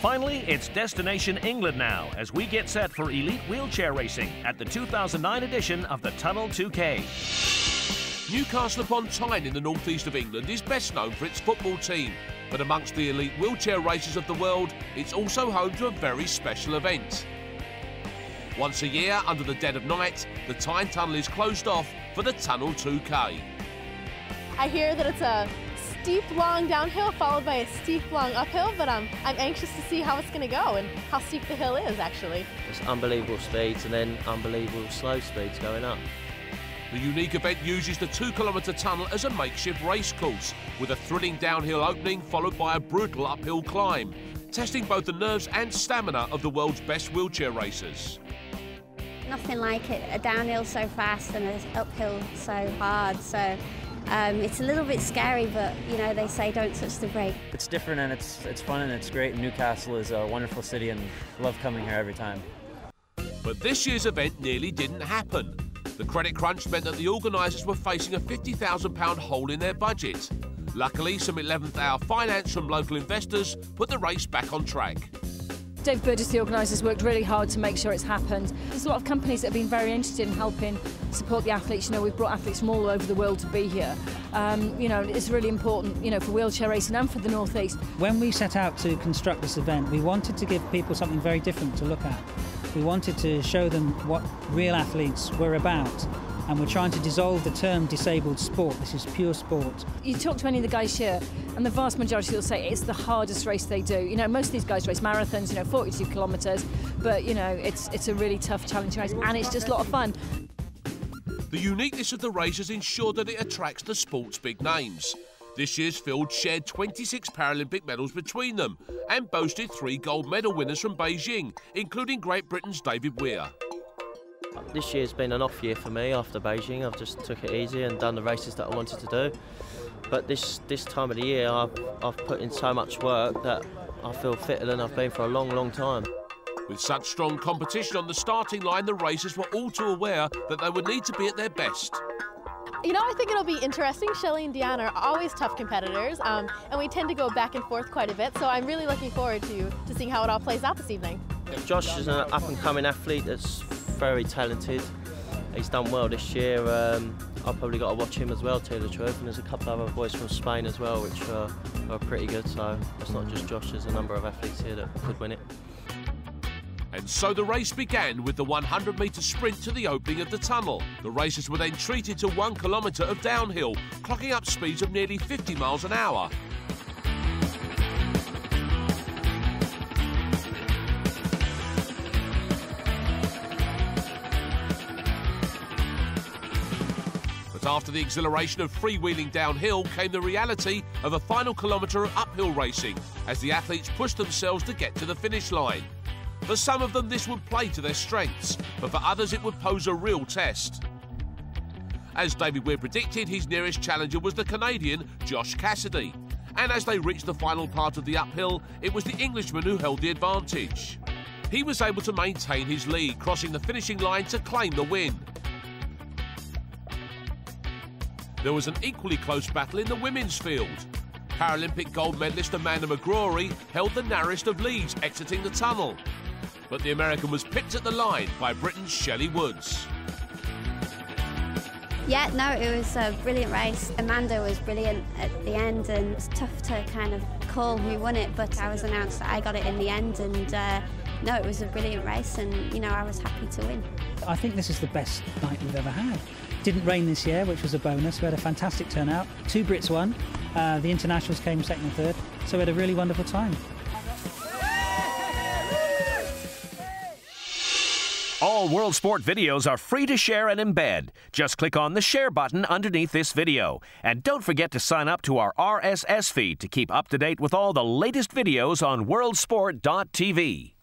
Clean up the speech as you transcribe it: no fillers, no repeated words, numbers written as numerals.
Finally, it's Destination England now as we get set for elite wheelchair racing at the 2009 edition of the Tunnel 2K. Newcastle upon Tyne in the northeast of England is best known for its football team, but amongst the elite wheelchair races of the world, it's also home to a very special event. Once a year, under the dead of night, the Tyne Tunnel is closed off for the Tunnel 2K. I hear that it's a steep, long downhill followed by a steep, long uphill, but I'm anxious to see how it's going to go and how steep the hill is, actually. It's unbelievable speeds and then unbelievable slow speeds going up. The unique event uses the 2-kilometre tunnel as a makeshift race course, with a thrilling downhill opening followed by a brutal uphill climb, testing both the nerves and stamina of the world's best wheelchair racers. Nothing like it, a downhill so fast and an uphill so hard, so it's a little bit scary, but you know, they say don't touch the brake. It's different and it's fun and it's great. Newcastle is a wonderful city and love coming here every time. But this year's event nearly didn't happen. The credit crunch meant that the organisers were facing a £50,000 hole in their budget. Luckily, some 11th hour finance from local investors put the race back on track. Dave Burdus, the organisers, worked really hard to make sure it's happened. There's a lot of companies that have been very interested in helping support the athletes. You know, we've brought athletes from all over the world to be here. You know, it's really important, you know, for wheelchair racing and for the North East. When we set out to construct this event, we wanted to give people something very different to look at. We wanted to show them what real athletes were about. And we're trying to dissolve the term disabled sport. This is pure sport. You talk to any of the guys here, and the vast majority will say it's the hardest race they do. You know, most of these guys race marathons, you know, 42 kilometres, but, you know, it's a really tough, challenging race, and it's just a lot of fun. The uniqueness of the race has ensured that it attracts the sport's big names. This year's field shared 26 Paralympic medals between them and boasted 3 gold medal winners from Beijing, including Great Britain's David Weir. This year's been an off year for me after Beijing. I've just took it easy and done the races that I wanted to do. But this time of the year, I've put in so much work that I feel fitter than I've been for a long, long time. With such strong competition on the starting line, the racers were all too aware that they would need to be at their best. You know, I think it'll be interesting. Shelley and Deanna are always tough competitors, and we tend to go back and forth quite a bit, so I'm really looking forward to seeing how it all plays out this evening. Josh is an up-and-coming athlete that's very talented. He's done well this year. I've probably got to watch him as well, to tell you the truth, and there's a couple of other boys from Spain as well, which are pretty good, so it's not just Josh, there's a number of athletes here that could win it. And so the race began with the 100-metre sprint to the opening of the tunnel. The racers were then treated to 1 kilometre of downhill, clocking up speeds of nearly 50 miles an hour. But after the exhilaration of freewheeling downhill came the reality of a final kilometre of uphill racing as the athletes pushed themselves to get to the finish line. For some of them, this would play to their strengths, but for others, it would pose a real test. As David Weir predicted, his nearest challenger was the Canadian Josh Cassidy. And as they reached the final part of the uphill, it was the Englishman who held the advantage. He was able to maintain his lead, crossing the finishing line to claim the win. There was an equally close battle in the women's field. Paralympic gold medalist Amanda McGrory held the narrowest of leads, exiting the tunnel. But the American was picked at the line by Britain's Shelley Woods. Yeah, no, it was a brilliant race. Amanda was brilliant at the end, and it was tough to kind of call who won it, but I was announced that I got it in the end, and no, it was a brilliant race, and you know, I was happy to win. I think this is the best night we've ever had. It didn't rain this year, which was a bonus. We had a fantastic turnout. 2 Brits won. The internationals came second and third, so we had a really wonderful time. All WorldSport videos are free to share and embed. Just click on the share button underneath this video. And don't forget to sign up to our RSS feed to keep up to date with all the latest videos on WorldSport.tv.